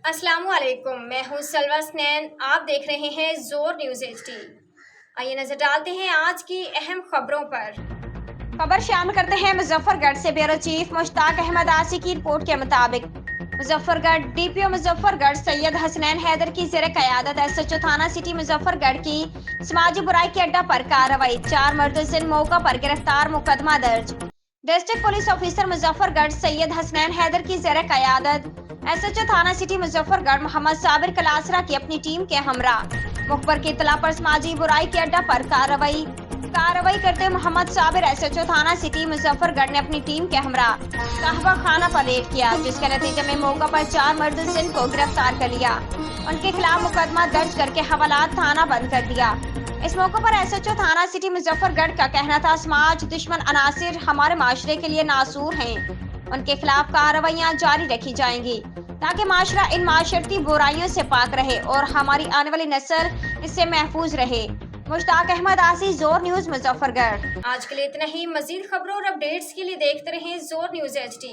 अस्सलामु अलैकुम, मैं हूँ सलवा स्नैन। आप देख रहे हैं जोर न्यूज़ HD। आइए नजर डालते हैं आज की अहम खबरों पर। खबर शामिल करते हैं मुजफ्फरगढ़ से। ब्यूरो चीफ मुश्ताक अहमद आसी की रिपोर्ट के मुताबिक मुजफ्फरगढ़ DPO मुजफ्फरगढ़ सैयद हसनैन हैदर की ज़ेर क़यादत SHO थाना सिटी मुजफ्फरगढ़ की समाजी बुराई के अड्डा पर कार्रवाई। 4 मुर्तज़िन मौका पर गिरफ्तार, मुकदमा दर्ज। District police officer Muzaffargarh Syed Hasnain Haider की ज़ेर क़यादत SHO थाना सिटी मुजफ्फरगढ़ मोहम्मद साबिर कलासरा की अपनी टीम के हमरा मुखबर की इत्तला पर समाजी बुराई के अड्डा पर कार्रवाई करते मोहम्मद साबिर SHO थाना सिटी मुजफ्फरगढ़ ने अपनी टीम के हमरा कहवा खाना पर रेड किया, जिसके नतीजे में मौका पर 4 मुर्तज़िन को गिरफ्तार कर लिया। उनके खिलाफ मुकदमा दर्ज करके हवालात थाना बंद कर दिया। इस मौके पर SHO थाना सिटी मुजफ्फरगढ़ का कहना था, समाज दुश्मन अनासिर हमारे माशरे के लिए नासूर हैं। उनके खिलाफ कार्रवाइयाँ जारी रखी जाएंगी ताकि माशरा इन माशरती बुराइयों से पाक रहे और हमारी आने वाली नस्ल इससे महफूज रहे। मुश्ताक अहमद आसी, जोर न्यूज़ मुजफ्फरगढ़। आज के लिए इतना ही। मजीद खबरों और अपडेट्स के लिए देखते रहें जोर न्यूज़ HD।